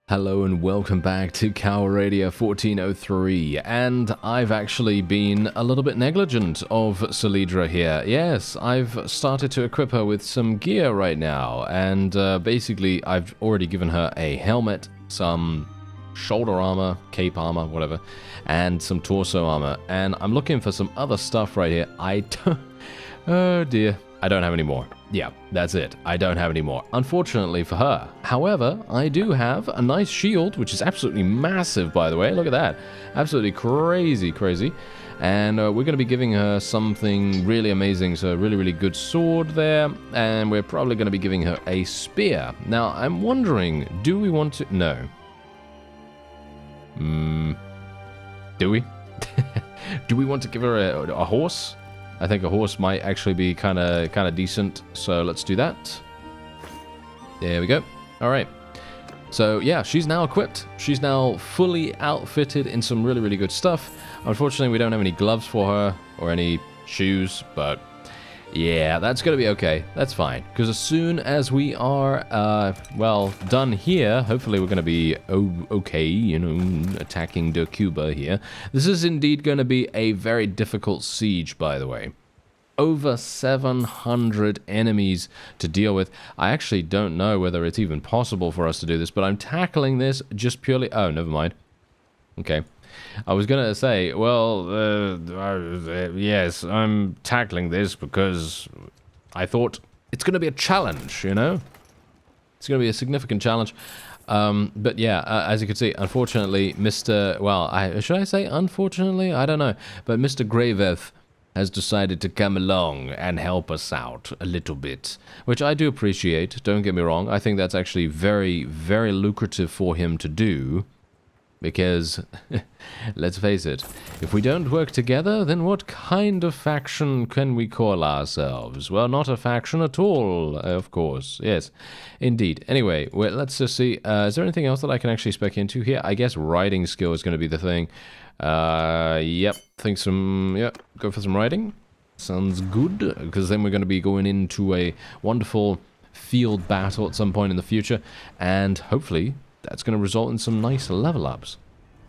Hello and welcome back to Calradia 1403, and I've actually been a little bit negligent of Solidra here. Yes, I've started to equip her with some gear right now, and basically I've already given her a helmet, some shoulder armor, cape armor, whatever, and some torso armor, and I'm looking for some other stuff right here. Oh dear, I don't have any more. Yeah, that's it. I don't have any more, unfortunately for her. However, I do have a nice shield, which is absolutely massive, by the way. Look at that. Absolutely crazy. And we're going to be giving her something really amazing. So a really good sword there. And we're probably going to be giving her a spear. Now, I'm wondering, do we want to... No. Do we? Do we want to give her a horse? I think a horse might actually be kind of decent, so let's do that. There we go. All right. So yeah, she's now equipped. She's now fully outfitted in some really good stuff. Unfortunately, we don't have any gloves for her or any shoes, but yeah, that's gonna be okay. That's fine, because as soon as we are well done here, hopefully we're gonna be okay, you know, attacking the Cuba here. This is indeed gonna be a very difficult siege, by the way. Over 700 enemies to deal with. I actually don't know whether it's even possible for us to do this, but I'm tackling this just purely... Oh, never mind. Okay. I was going to say, well, yes, I'm tackling this because I thought it's going to be a challenge, you know? It's going to be a significant challenge. But yeah, as you can see, unfortunately, Mr... Well, should I say unfortunately? I don't know. But Mr. Graveth has decided to come along and help us out a little bit, which I do appreciate, don't get me wrong. I think that's actually very lucrative for him to do, because, let's face it, if we don't work together, then what kind of faction can we call ourselves? Well, not a faction at all, of course. Yes, indeed. Anyway, well, let's just see. Is there anything else that I can actually spec into here? I guess riding skill is going to be the thing. Yep, go for some riding. Sounds good, because then we're going to be going into a wonderful field battle at some point in the future, and hopefully that's going to result in some nice level ups.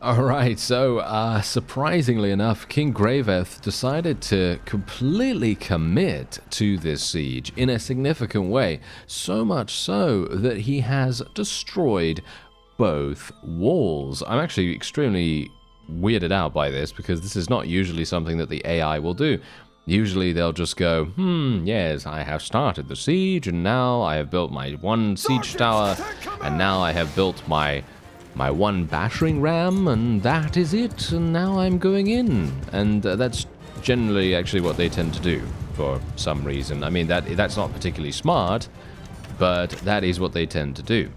Alright, so surprisingly enough, King Graveth decided to completely commit to this siege in a significant way, so much so that he has destroyed both walls. I'm actually extremely weirded out by this, because this is not usually something that the AI will do. Usually they'll just go, yes, I have started the siege, and now I have built my one siege tower, and now I have built my one battering ram, and that is it, and now I'm going in. And that's generally actually what they tend to do for some reason. I mean, that's not particularly smart, but that is what they tend to do.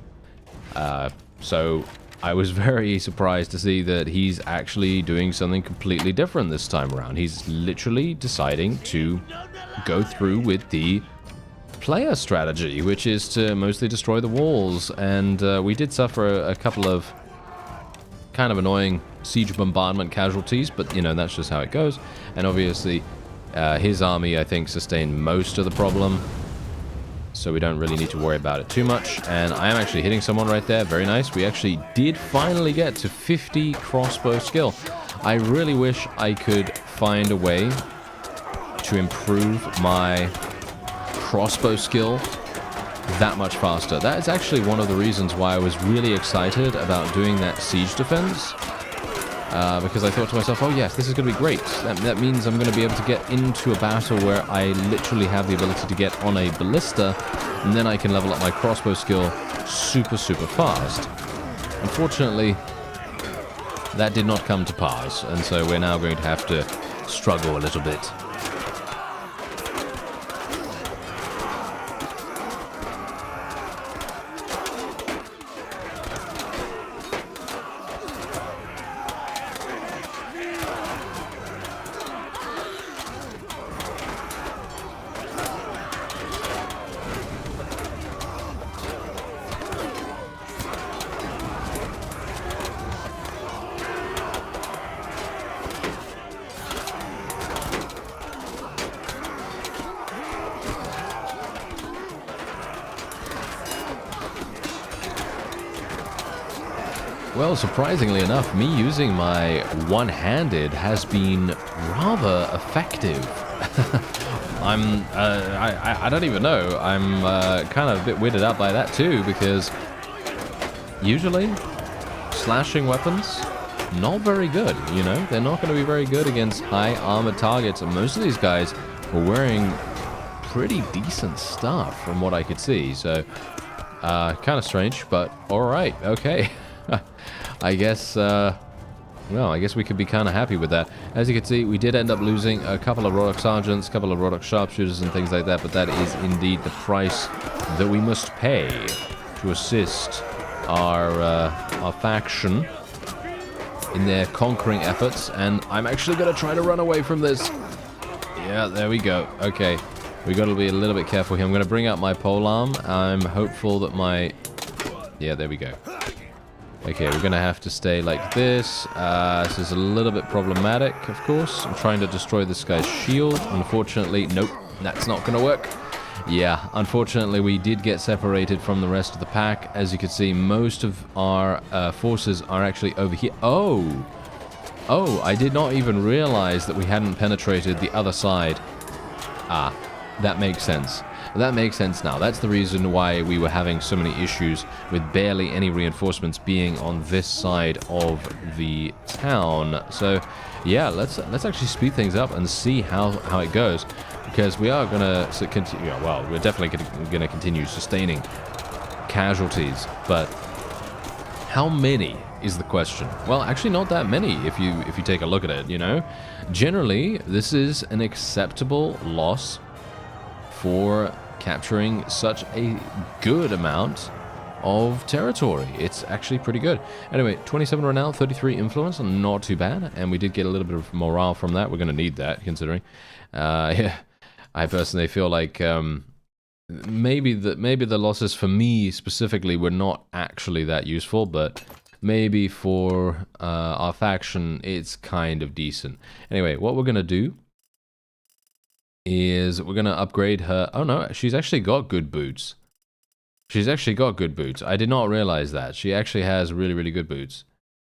So I was very surprised to see that he's actually doing something completely different this time around. He's literally deciding to go through with the player strategy, which is to mostly destroy the walls. And we did suffer a couple of kind of annoying siege bombardment casualties, but you know, that's just how it goes. And obviously his army, I think, sustained most of the problem, so we don't really need to worry about it too much. And I am actually hitting someone right there. Very nice. We actually did finally get to 50 crossbow skill. I really wish I could find a way to improve my crossbow skill that much faster. That is actually one of the reasons why I was really excited about doing that siege defense. Because I thought to myself, oh yes, this is going to be great. That means I'm going to be able to get into a battle where I literally have the ability to get on a ballista, and then I can level up my crossbow skill super fast. Unfortunately, that did not come to pass, and so we're now going to have to struggle a little bit. Well, surprisingly enough, me using my one-handed has been rather effective. I don't even know. I'm kind of a bit weirded out by that too, because usually slashing weapons, not very good, you know? They're not going to be very good against high armored targets, and most of these guys were wearing pretty decent stuff from what I could see, so kind of strange, but alright, okay. I guess, well, I guess we could be kind of happy with that. As you can see, we did end up losing a couple of Rhodoks sergeants, a couple of Rhodoks sharpshooters and things like that, but that is indeed the price that we must pay to assist our faction in their conquering efforts, and I'm actually going to try to run away from this. Yeah, there we go. Okay, we got to be a little bit careful here. I'm going to bring out my polearm. I'm hopeful that my... Yeah, there we go. Okay, we're going to have to stay like this. This is a little bit problematic, of course. I'm trying to destroy this guy's shield. Unfortunately, nope, that's not going to work. Yeah, unfortunately, we did get separated from the rest of the pack. As you can see, most of our forces are actually over here. Oh, I did not even realize that we hadn't penetrated the other side. Ah, that makes sense. That makes sense now. That's the reason why we were having so many issues with barely any reinforcements being on this side of the town. So, yeah, let's actually speed things up and see how it goes, because we are gonna continue. Well, we're definitely gonna continue sustaining casualties, but how many is the question? Well, actually, not that many if you take a look at it. You know, generally this is an acceptable loss for capturing such a good amount of territory. It's actually pretty good. Anyway, 27 renown, 33 influence, not too bad, and we did get a little bit of morale from that. We're going to need that, considering. Yeah, I personally feel like maybe the losses for me specifically were not actually that useful, but maybe for our faction, it's kind of decent. Anyway, what we're going to do is we're going to upgrade her. Oh no, she's actually got good boots. She's actually got good boots. I did not realize that. She actually has really, really good boots,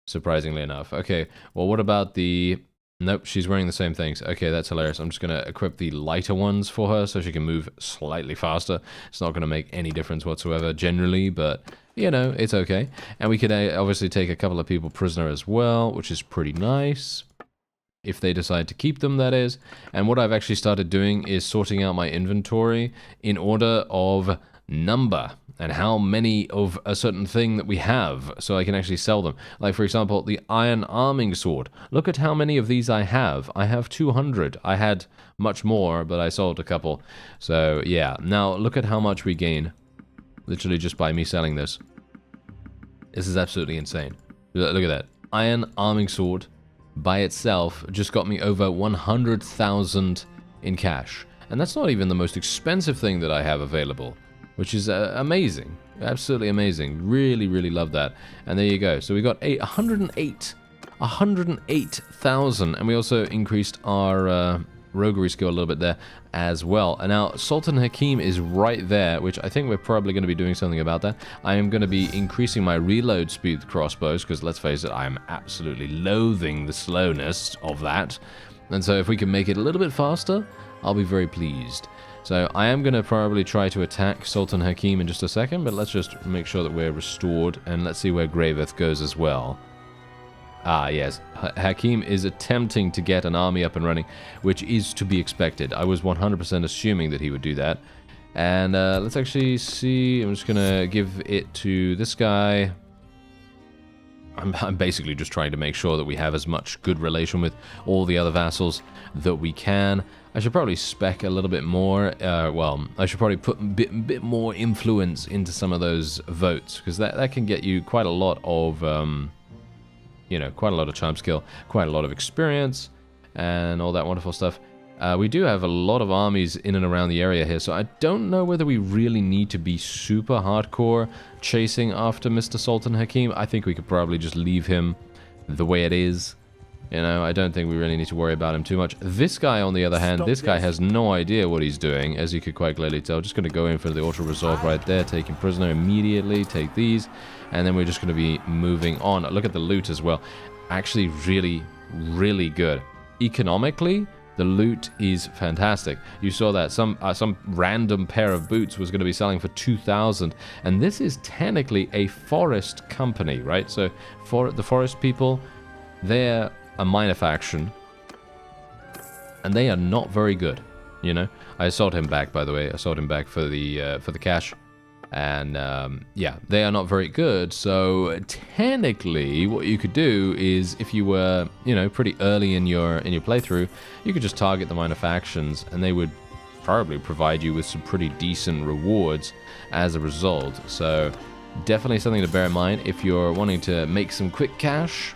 surprisingly enough. Okay, well, what about the... Nope, she's wearing the same things. Okay, that's hilarious. I'm just going to equip the lighter ones for her so she can move slightly faster. It's not going to make any difference whatsoever generally, but, you know, it's okay. And we could obviously take a couple of people prisoner as well, which is pretty nice. If they decide to keep them, that is. And what I've actually started doing is sorting out my inventory in order of number and how many of a certain thing that we have, so I can actually sell them. Like, for example, the iron arming sword. Look at how many of these I have. I have 200. I had much more, but I sold a couple. So, yeah. Now, look at how much we gain, literally just by me selling this. This is absolutely insane. Look at that. Iron arming sword by itself just got me over 100,000 in cash. And that's not even the most expensive thing that I have available, which is amazing. Absolutely amazing. Really, really love that. And there you go. So we got 108,000, and we also increased our roguery skill a little bit there as well. And now Sultan Hakim is right there, which I think we're probably going to be doing something about that. I am going to be increasing my reload speed with crossbows, because let's face it, I am absolutely loathing the slowness of that. And so if we can make it a little bit faster, I'll be very pleased. So I am going to probably try to attack Sultan Hakim in just a second, but let's just make sure that we're restored, and let's see where Graveth goes as well. Ah, yes. Hakim is attempting to get an army up and running, which is to be expected. I was 100% assuming that he would do that. And let's actually see. I'm just going to give it to this guy. I'm basically just trying to make sure that we have as much good relation with all the other vassals that we can. I should probably spec a little bit more. Well, I should probably put a bit more influence into some of those votes, because that can get you quite a lot of... you know, quite a lot of charm skill, quite a lot of experience, and all that wonderful stuff. We do have a lot of armies in and around the area here, so I don't know whether we really need to be super hardcore chasing after Mr. Sultan Hakim. I think we could probably just leave him the way it is. You know, I don't think we really need to worry about him too much. This guy, on the other hand, this guy has no idea what he's doing, as you could quite clearly tell. Just going to go in for the auto-resolve right there, take him prisoner immediately, take these, and then we're just going to be moving on. Look at the loot as well. Actually, really, really good. Economically, the loot is fantastic. You saw that some random pair of boots was going to be selling for 2,000, and this is technically a forest company, right? So for the forest people, they're a minor faction, and they are not very good. You know, I sold him back, by the way. I sold him back for the cash, and yeah, they are not very good. So technically, what you could do is, if you were, you know, pretty early in your playthrough, you could just target the minor factions, and they would probably provide you with some pretty decent rewards as a result. So definitely something to bear in mind if you're wanting to make some quick cash.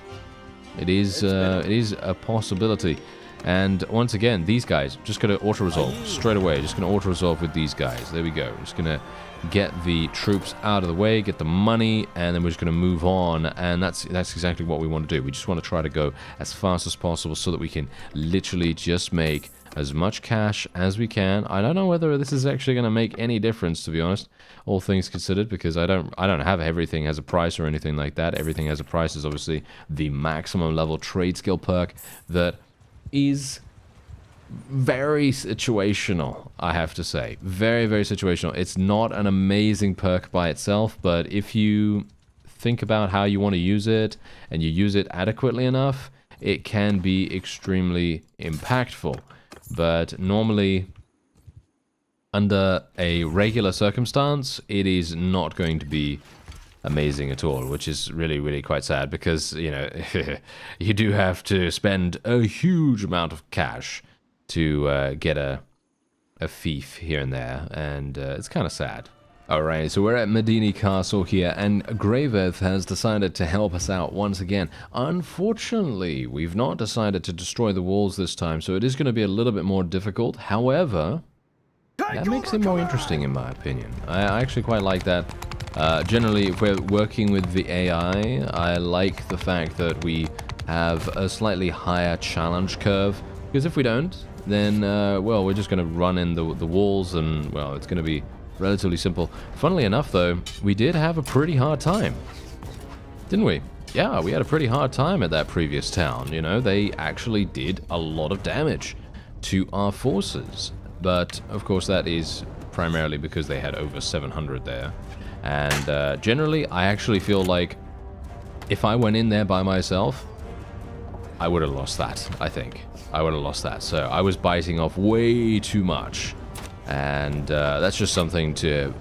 It is a possibility. And once again, these guys, just going to auto-resolve straight away. Just going to auto-resolve with these guys. There we go. Just going to get the troops out of the way, get the money, and then we're just going to move on. And that's exactly what we want to do. We just want to try to go as fast as possible so that we can literally just make as much cash as we can. I don't know whether this is actually going to make any difference, to be honest, all things considered, because I don't have everything has a price or anything like that. Everything has a price is obviously the maximum level trade skill perk that is very situational, I have to say. Very, very situational. It's not an amazing perk by itself, but if you think about how you want to use it and you use it adequately enough, it can be extremely impactful. But normally, under a regular circumstance, it is not going to be amazing at all, which is really, really quite sad, because, you know, you do have to spend a huge amount of cash to get a fief here and there, and it's kind of sad. Alright, so we're at Medini Castle here, and Graveth has decided to help us out once again. Unfortunately, we've not decided to destroy the walls this time, so it is going to be a little bit more difficult. However, that makes it more interesting in my opinion. I actually quite like that. Generally, if we're working with the AI, I like the fact that we have a slightly higher challenge curve, because if we don't, then, well, we're just going to run in the walls, and, well, it's going to be relatively simple. Funnily enough, though, we did have a pretty hard time, didn't we? Yeah, we had a pretty hard time at that previous town. You know, they actually did a lot of damage to our forces. But, of course, that is primarily because they had over 700 there. And generally, I actually feel like if I went in there by myself, I would have lost that, I think. I would have lost that. So I was biting off way too much. And that's just something to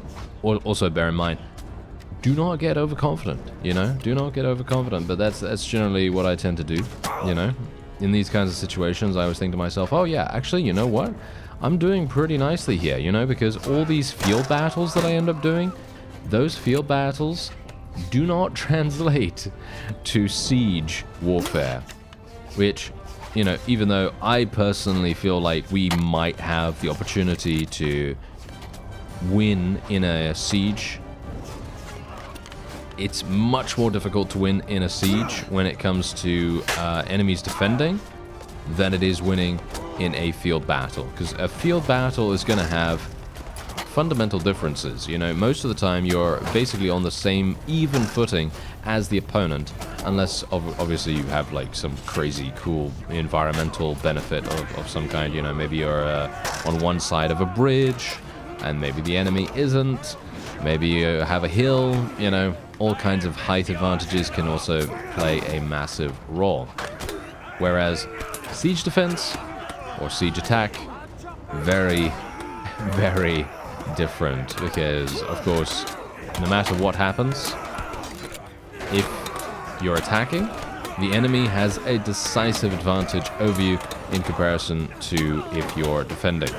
also bear in mind. Do not get overconfident, you know? Do not get overconfident, but that's generally what I tend to do, you know? In these kinds of situations, I always think to myself, oh yeah, actually, you know what? I'm doing pretty nicely here, you know? Because all these field battles that I end up doing, those field battles do not translate to siege warfare, which, you know, even though I personally feel like we might have the opportunity to win in a siege, it's much more difficult to win in a siege when it comes to enemies defending than it is winning in a field battle. Because a field battle is going to have fundamental differences. You know, most of the time you're basically on the same even footing as the opponent, unless obviously you have like some crazy cool environmental benefit of some kind. You know, maybe you're on one side of a bridge and maybe the enemy isn't. Maybe you have a hill. You know, all kinds of height advantages can also play a massive role. Whereas siege defense or siege attack, very, very different, because of course, no matter what happens, if you're attacking, the enemy has a decisive advantage over you in comparison to if you're defending.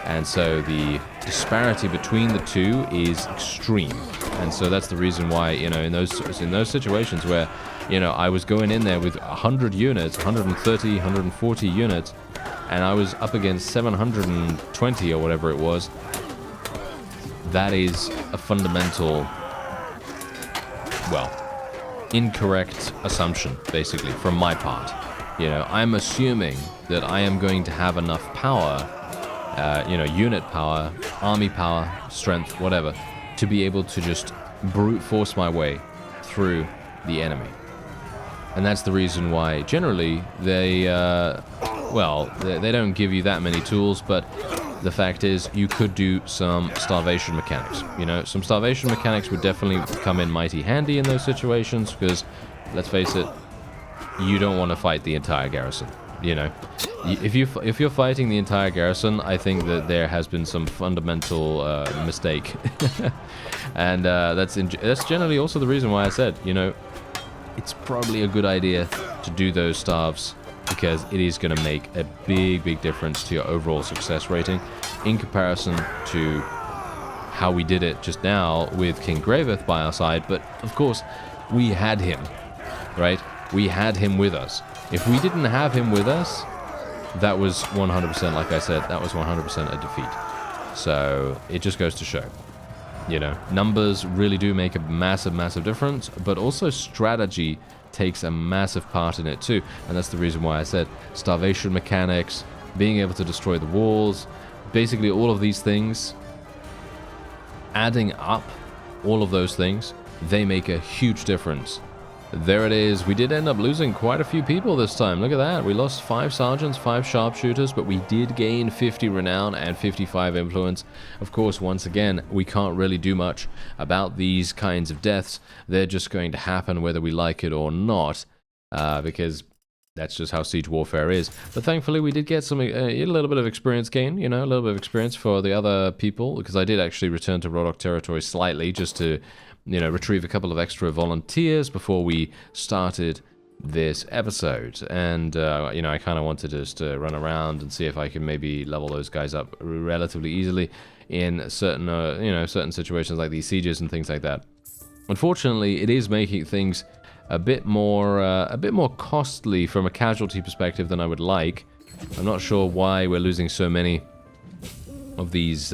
And so the disparity between the two is extreme. And so that's the reason why, you know, in those situations where, you know, I was going in there with 100 units, 130, 140 units, and I was up against 720 or whatever it was, that is a fundamental, well, incorrect assumption, basically, from my part. You know, I'm assuming that I am going to have enough power, you know, unit power, army power, strength, whatever, to be able to just brute force my way through the enemy. And that's the reason why generally they, well, they don't give you that many tools, but the fact is you could do some starvation mechanics. You know, some starvation mechanics would definitely come in mighty handy in those situations because, let's face it, you don't want to fight the entire garrison. You know, if you're fighting the entire garrison, I think that there has been some fundamental mistake, and that's generally also the reason why I said, you know, it's probably a good idea to do those starves because it is going to make a big difference to your overall success rating in comparison to how we did it just now with King Graveth by our side. But of course, we had him, right? We had him with us. If we didn't have him with us, that was 100%, like I said, that was 100% a defeat. So it just goes to show, you know, numbers really do make a massive difference, but also strategy takes a massive part in it too. And that's the reason why I said starvation mechanics, being able to destroy the walls, basically all of these things, adding up all of those things, they make a huge difference. There it is. We did end up losing quite a few people this time. Look at that. We lost 5 sergeants, 5 sharpshooters, but we did gain 50 renown and 55 influence. Of course, once again, we can't really do much about these kinds of deaths. They're just going to happen whether we like it or not, because that's just how siege warfare is. But thankfully, we did get some a little bit of experience gain, you know, a little bit of experience for the other people, because I did actually return to Rhodoks territory slightly just to, you know, retrieve a couple of extra volunteers before we started this episode. And, you know, I kind of wanted to just run around and see if I could maybe level those guys up relatively easily in certain, you know, certain situations like these sieges and things like that. Unfortunately, it is making things a bit more costly from a casualty perspective than I would like. I'm not sure why we're losing so many of these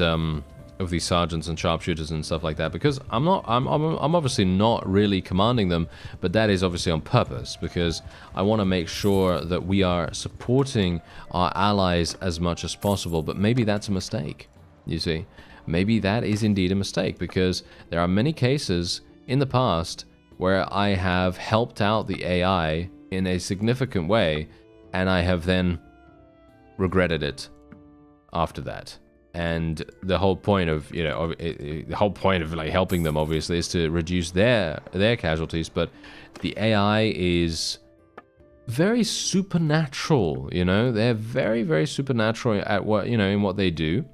sergeants and sharpshooters and stuff like that, because I'm obviously not really commanding them, but that is obviously on purpose because I want to make sure that we are supporting our allies as much as possible. But maybe that's a mistake, you see. Maybe that is indeed a mistake, because there are many cases in the past where I have helped out the AI in a significant way, and I have then regretted it after that. And the whole point of, you know, the whole point of like helping them obviously is to reduce their casualties, but the AI is very supernatural, you know. They're very supernatural at what, you know, in what they do.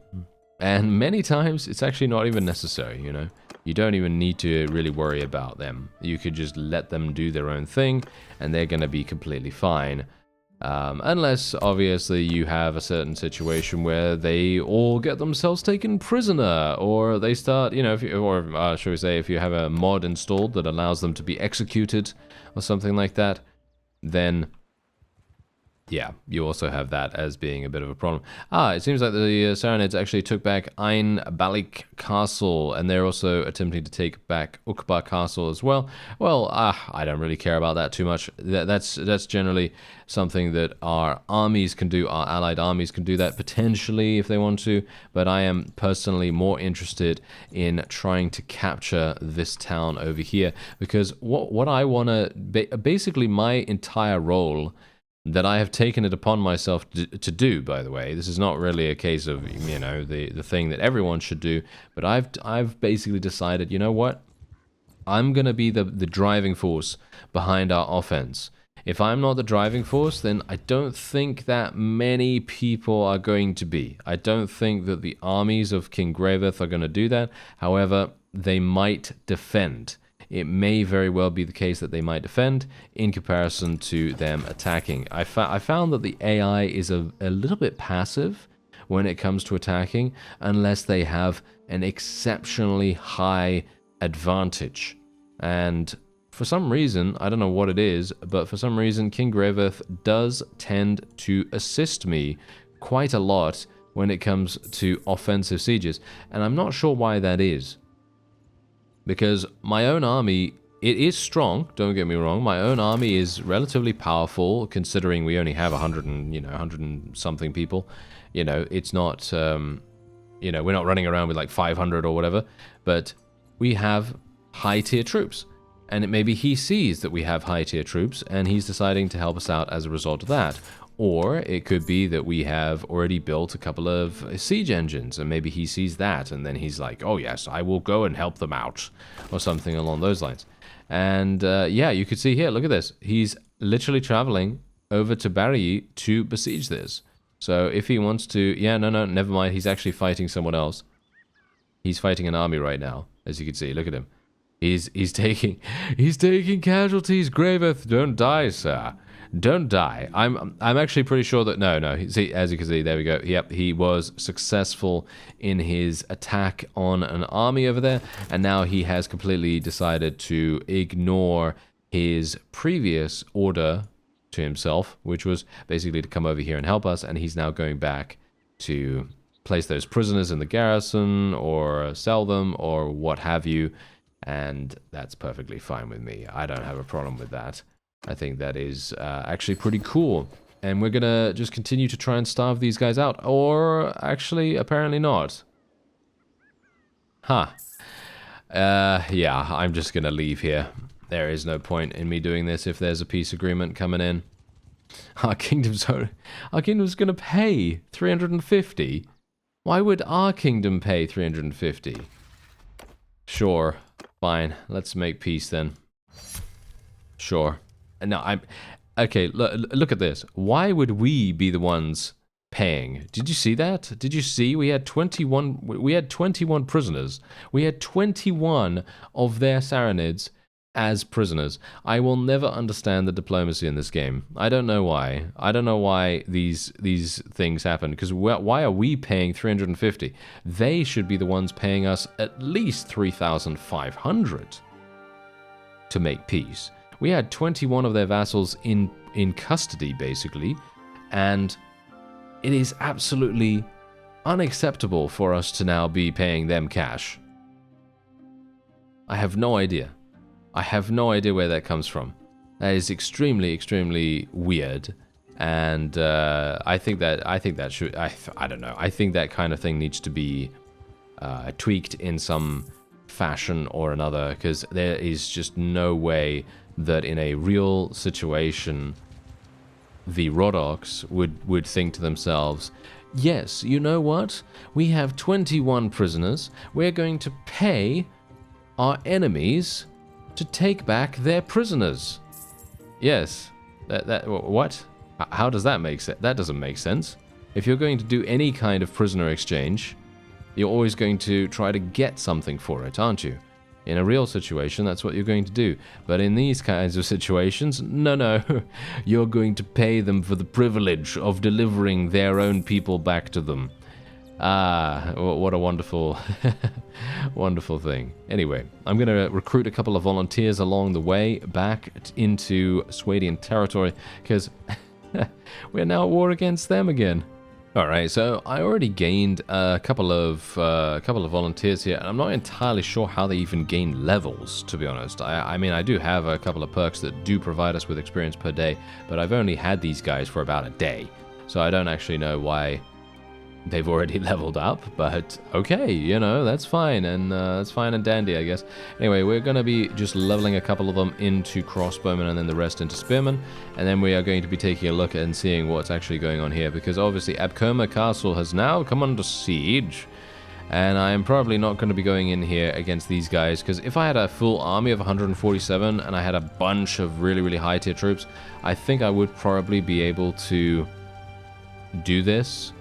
And many times it's actually not even necessary, you know. You don't even need to really worry about them. You could just let them do their own thing and they're going to be completely fine. Unless, obviously, you have a certain situation where they all get themselves taken prisoner, or they start, you know, or should we say, if you have a mod installed that allows them to be executed, or something like that, then, yeah, you also have that as being a bit of a problem. It seems like the Saronids actually took back Ein Balik Castle, and they're also attempting to take back Uqbar Castle as well. Well, I don't really care about that too much. That's generally something that our armies can do, our allied armies can do that potentially if they want to, but I am personally more interested in trying to capture this town over here, because what I want to, basically my entire role that I have taken it upon myself to do, by the way. This is not really a case of, you know, the thing that everyone should do, but I've basically decided, you know what? I'm going to be the driving force behind our offense. If I'm not the driving force, then I don't think that many people are going to be. I don't think that the armies of King Graveth are going to do that. However, they might defend. It may very well be the case that they might defend in comparison to them attacking. I found that the AI is a little bit passive when it comes to attacking, unless they have an exceptionally high advantage. And for some reason, I don't know what it is, but for some reason, King Graveth does tend to assist me quite a lot when it comes to offensive sieges. And I'm not sure why that is, because my own army it is strong, don't get me wrong. My own army is relatively powerful, considering we only have 100 and, 100 and something people. It's not, we're not running around with like 500 or whatever, but we have high-tier troops. And maybe he sees that we have high-tier troops, and he's deciding to help us out as a result of that. Or it could be that we have already built a couple of siege engines, and maybe he sees that, and then he's like, oh yes, I will go and help them out, or something along those lines. And yeah, you could see here, look at this. He's literally traveling over to Barry to besiege this. So if he wants to, yeah, no, never mind. He's actually fighting someone else. He's fighting an army right now, as you can see. Look at him. He's taking casualties. Graveth, don't die, sir. Don't die. I'm actually pretty sure that no. See, as you can see, there we go. Yep, he was successful in his attack on an army over there, and now he has completely decided to ignore his previous order to himself, which was basically to come over here and help us, and he's now going back to place those prisoners in the garrison or sell them or what have you, and that's perfectly fine with me. I don't have a problem with that. I think that is actually pretty cool. And we're going to just continue to try and starve these guys out. Or actually, apparently not. Huh. Yeah, I'm just going to leave here. There is no point in me doing this if there's a peace agreement coming in. Our kingdom's going to pay 350. Why would our kingdom pay 350? Sure. Fine. Let's make peace then. Sure. No, okay, look at this. Why would we be the ones paying? Did you see that? Did you see we had 21 prisoners. We had 21 of their Sarranids as prisoners. I will never understand the diplomacy in this game. I don't know why. I don't know why these things happen, because why are we paying 350? They should be the ones paying us at least 3,500 to make peace. We had 21 of their vassals in custody, basically, and it is absolutely unacceptable for us to now be paying them cash. I have no idea. I have no idea where that comes from. That is extremely, extremely weird, and I think that should, I don't know. I think that kind of thing needs to be tweaked in some fashion or another, because there is just no way that in a real situation the Rhodoks would think to themselves, yes, you know what? We have 21 prisoners. We're going to pay our enemies to take back their prisoners. Yes. What? How does that make sense? That doesn't make sense. If you're going to do any kind of prisoner exchange, you're always going to try to get something for it, aren't you? In a real situation, that's what you're going to do. But in these kinds of situations, no. You're going to pay them for the privilege of delivering their own people back to them. Ah, what a wonderful, wonderful thing. Anyway, I'm going to recruit a couple of volunteers along the way back into Swadian territory, because we're now at war against them again. Alright, so I already gained a couple of volunteers here, and I'm not entirely sure how they even gain levels, to be honest. I mean, I do have a couple of perks that do provide us with experience per day, but I've only had these guys for about a day, so I don't actually know why they've already leveled up, but okay, that's fine, and that's fine and dandy, I guess. Anyway, we're going to be just leveling a couple of them into crossbowmen and then the rest into spearmen, and then we are going to be taking a look and seeing what's actually going on here, because obviously Abcoma Castle has now come under siege, and I am probably not going to be going in here against these guys, because if I had a full army of 147 and I had a bunch of really, really high tier troops, I think I would probably be able to do this.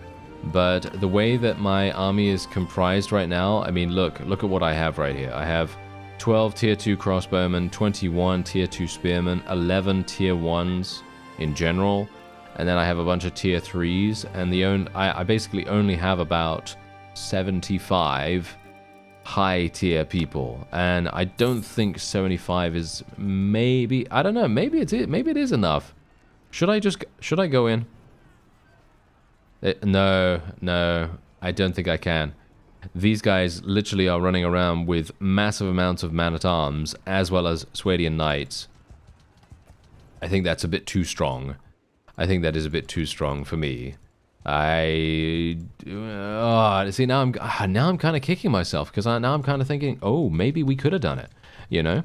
But the way that my army is comprised right now, I mean, look at what I have right here. I have 12 tier 2 crossbowmen, 21 tier 2 spearmen, 11 tier 1s in general, and then I have a bunch of tier 3s, and I basically only have about 75 high tier people, and I don't think 75 is maybe, I don't know, maybe it is enough. Should I go in? No, I don't think I can. these guys literally are running around with massive amounts of man-at-arms, as well as Swadian knights. I think that's a bit too strong. I think that is a bit too strong for me. See, now I'm kind of kicking myself, because now I'm kind of thinking, oh, maybe we could have done it, you know?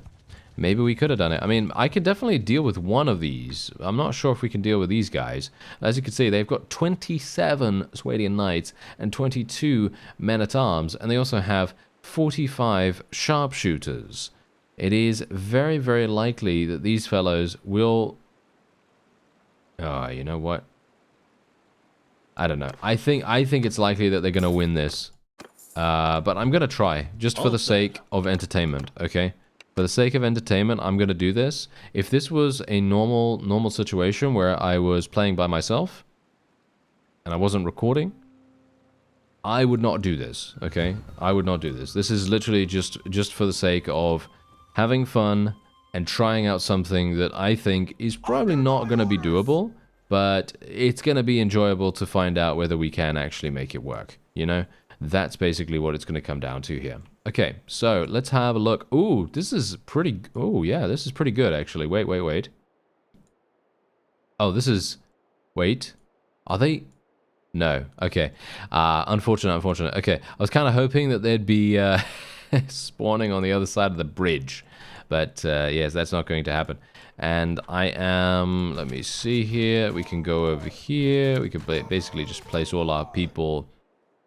Maybe we could have done it. I mean, I could definitely deal with one of these. I'm not sure if we can deal with these guys. As you can see, they've got 27 Swadian knights and 22 men-at-arms, and they also have 45 sharpshooters. It is very, very likely that these fellows will... Oh, you know what? I don't know. I think it's likely that they're going to win this. But I'm going to try, just for the sake of entertainment, okay? For the sake of entertainment, I'm going to do this. If this was a normal situation where I was playing by myself and I wasn't recording, I would not do this, okay? I would not do this. This is literally just for the sake of having fun and trying out something that I think is probably not going to be doable, but it's going to be enjoyable to find out whether we can actually make it work, you know? That's basically what it's going to come down to here. Okay, so let's have a look. Ooh, this is pretty... Oh, yeah, this is pretty good, actually. Wait. Oh, this is... Wait. Are they... No. Okay. Unfortunate. Okay, I was kind of hoping that they'd be spawning on the other side of the bridge. But, yes, that's not going to happen. And I am... Let me see here. We can go over here. We can basically just place all our people...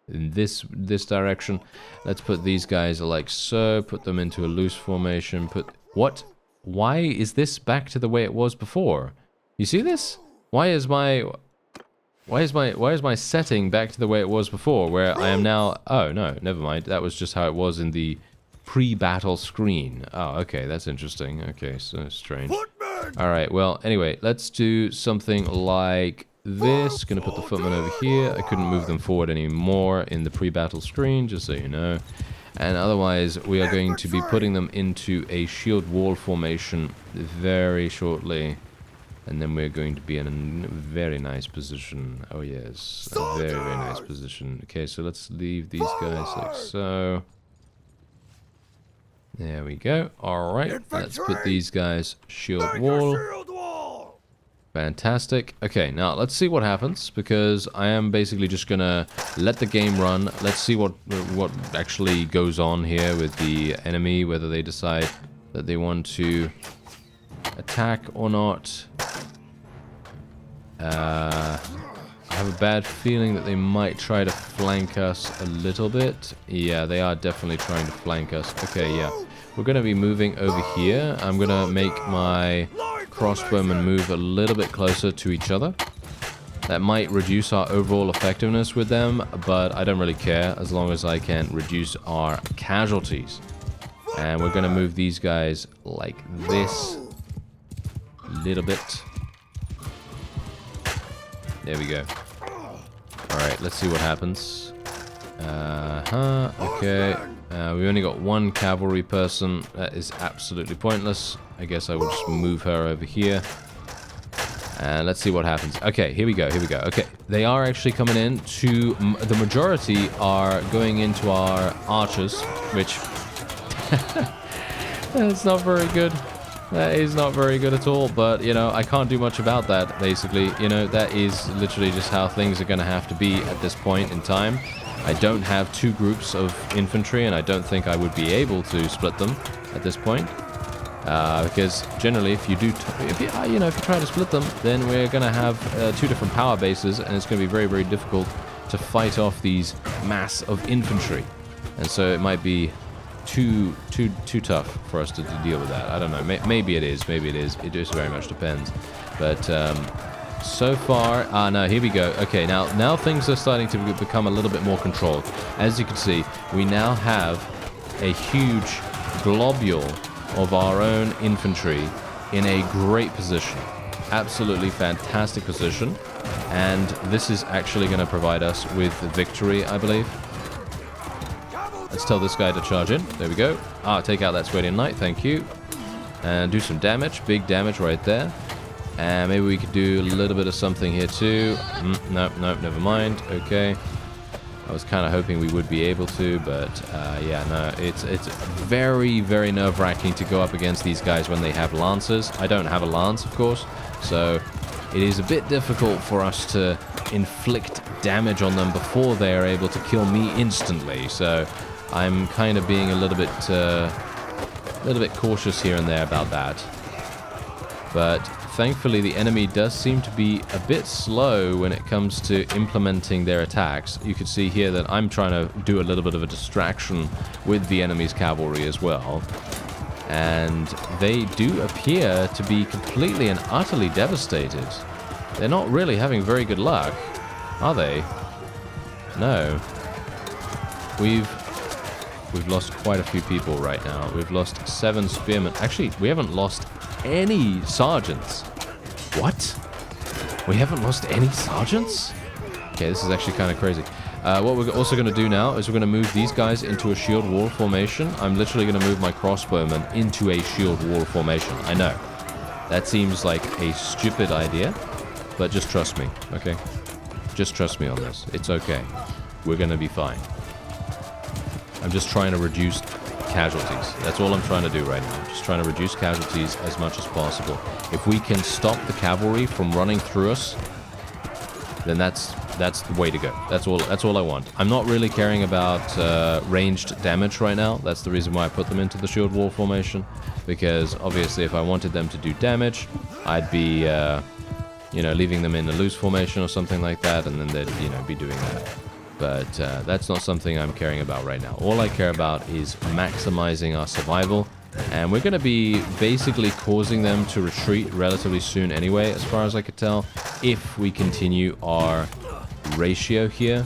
in this direction. Let's put these guys like so, put them into a loose formation, what? Why is this back to the way it was before? You see this? Why is my setting back to the way it was before, where I am now... Oh, no, never mind. That was just how it was in the pre-battle screen. Oh, okay, that's interesting. Okay, so strange. Alright, well, anyway, let's do something like... this. Gonna put the footmen over here. I couldn't move them forward anymore in the pre-battle screen, just so you know. And otherwise, we are going to be putting them into a shield wall formation very shortly. And then we're going to be in a very nice position. Oh yes, a very, very nice position. Okay, so let's leave these guys like so. There we go. Alright, let's put these guys shield wall. Fantastic. Okay, now let's see what happens, because I am basically just gonna let the game run. Let's see what actually goes on here with the enemy, whether they decide that they want to attack or not. I have a bad feeling that they might try to flank us a little bit. Yeah, they are definitely trying to flank us. Okay, yeah. We're gonna be moving over here. I'm gonna make my crossbowmen move a little bit closer to each other. That might reduce our overall effectiveness with them, but I don't really care as long as I can reduce our casualties. And we're going to move these guys like this a little bit. There we go. Alright, let's see what happens. Okay. We only got one cavalry person. That is absolutely pointless. I guess I will just move her over here. And let's see what happens. Okay, here we go. Okay, they are actually coming in to... The majority are going into our archers, which... That's not very good. That is not very good at all, but, you know, I can't do much about that, basically. You know, that is literally just how things are going to have to be at this point in time. I don't have two groups of infantry, and I don't think I would be able to split them at this point. Because generally, if you try to split them, then we're going to have two different power bases, and it's going to be very, very difficult to fight off these mass of infantry. And so it might be too tough for us to deal with that. I don't know. Maybe it is. It just very much depends. But so far, no, here we go. Okay, now things are starting to become a little bit more controlled. As you can see, we now have a huge globule of our own infantry in a great position. Absolutely fantastic position. And this is actually going to provide us with the victory, I believe. Let's tell this guy to charge in. There we go. Take out that Swadian knight. Thank you. And do some damage. Big damage right there. And maybe we could do a little bit of something here too. Nope, never mind. Okay. I was kind of hoping we would be able to, but yeah, no, it's very, very nerve-wracking to go up against these guys when they have lancers. I don't have a lance, of course, so it is a bit difficult for us to inflict damage on them before they are able to kill me instantly. So I'm kind of being a little bit cautious here and there about that. But thankfully, the enemy does seem to be a bit slow when it comes to implementing their attacks. You can see here that I'm trying to do a little bit of a distraction with the enemy's cavalry as well. And they do appear to be completely and utterly devastated. They're not really having very good luck, are they? No. We've lost quite a few people right now. We've lost 7 spearmen. Actually, we haven't lost any sergeants. What? We haven't lost any sergeants? Okay, this is actually kind of crazy. What we're also going to do now is we're going to move these guys into a shield wall formation. I'm literally going to move my crossbowmen into a shield wall formation. I know. That seems like a stupid idea, but just trust me, okay? Just trust me on this. It's okay. We're going to be fine. I'm just trying to reduce casualties. That's all I'm trying to do right now. I'm just trying to reduce casualties as much as possible. If we can stop the cavalry from running through us, then that's the way to go. That's all I want. I'm not really caring about ranged damage right now. That's the reason why I put them into the shield wall formation, because obviously if I wanted them to do damage, I'd be you know, leaving them in a loose formation or something like that, and then they'd, you know, be doing that. But that's not something I'm caring about right now. All I care about is maximizing our survival, and we're going to be basically causing them to retreat relatively soon anyway, as far as I could tell, if we continue our ratio here.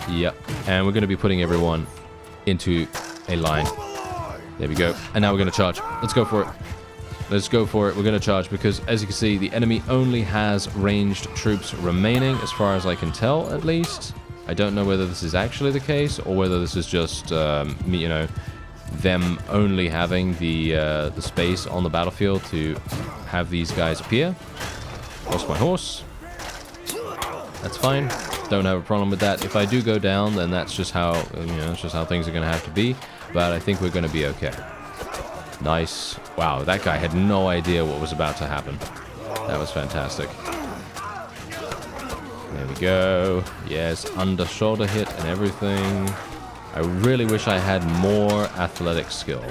Yep, and we're going to be putting everyone into a line. There we go. And now we're going to charge. Let's go for it. Let's go for it. We're going to charge because, as you can see, the enemy only has ranged troops remaining, as far as I can tell, at least. I don't know whether this is actually the case or whether this is just, you know, them only having the space on the battlefield to have these guys appear. Lost my horse. That's fine. Don't have a problem with that. If I do go down, then that's just how, you know, that's just how things are going to have to be. But I think we're going to be okay. Nice. Wow, that guy had no idea what was about to happen. That was fantastic. There we go. Yes, under shoulder hit and everything. I really wish I had more athletic skill.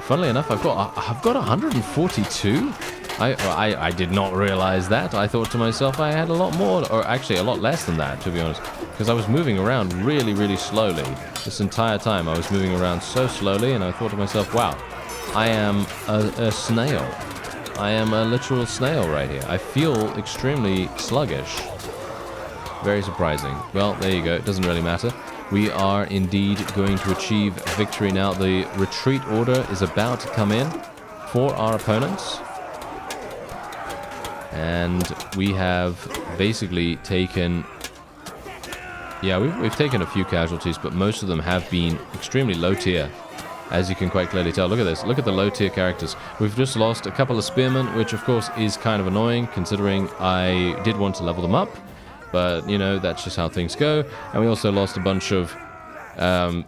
Funnily enough, I've got 142. I did not realize that. I thought to myself I had a lot more, or actually a lot less than that, to be honest, because I was moving around really, really slowly. This entire time I was moving around so slowly, and I thought to myself, wow, I am a snail. I am a literal snail right here. I feel extremely sluggish. Very surprising. Well, there you go. It doesn't really matter. We are indeed going to achieve victory now. The retreat order is about to come in for our opponents. And we have basically taken... Yeah, we've taken a few casualties, but most of them have been extremely low tier, as you can quite clearly tell. Look at this. Look at the low tier characters. We've just lost a couple of spearmen, which of course is kind of annoying, considering I did want to level them up. But, you know, that's just how things go. And we also lost a bunch of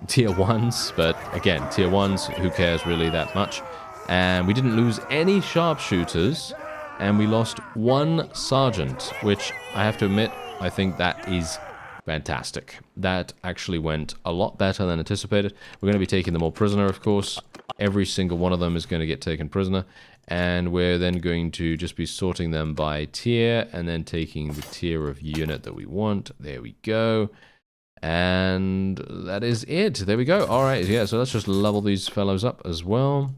tier 1s. But, again, tier 1s, who cares really that much? And we didn't lose any sharpshooters. And we lost 1 sergeant, which I have to admit, I think that is fantastic. That actually went a lot better than anticipated. We're going to be taking them all prisoner, of course. Every single one of them is going to get taken prisoner. And we're then going to just be sorting them by tier and then taking the tier of unit that we want. There we go. And that is it. There we go. All right. Yeah, so let's just level these fellows up as well.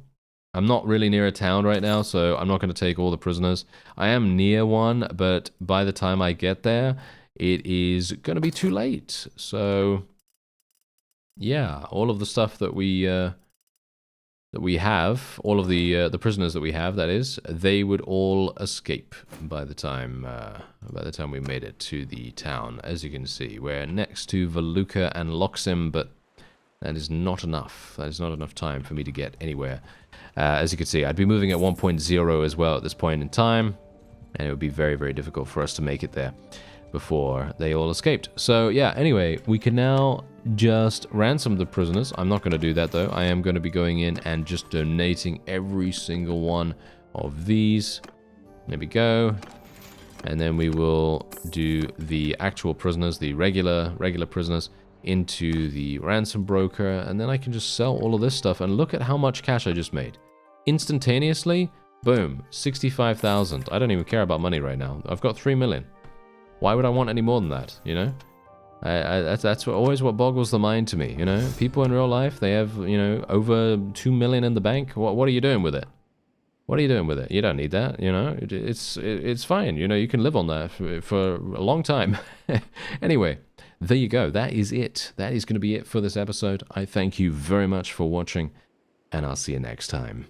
I'm not really near a town right now, so I'm not going to take all the prisoners. I am near one, but by the time I get there, it is going to be too late. So, yeah, all of the stuff that we have, all of the prisoners that we have, that is, they would all escape by the time we made it to the town. As you can see, we're next to Valuka and Loxim, but that is not enough. That is not enough time for me to get anywhere. As you can see, I'd be moving at 1.0 as well at this point in time, and it would be very, very difficult for us to make it there. before they all escaped. So yeah, anyway, we can now just ransom the prisoners. I'm not going to do that though. I am going to be going in and just donating every single one of these. There we go. And then we will do the actual prisoners, the regular prisoners, into the ransom broker. And then I can just sell all of this stuff. And look at how much cash I just made. Instantaneously, boom, 65,000. I don't even care about money right now. I've got 3 million. Why would I want any more than that, you know? That's always what boggles the mind to me, you know? People in real life, they have, you know, over 2 million in the bank. What are you doing with it? What are you doing with it? You don't need that, you know? It's fine, you know, you can live on that for a long time. Anyway, there you go. That is it. That is going to be it for this episode. I thank you very much for watching, and I'll see you next time.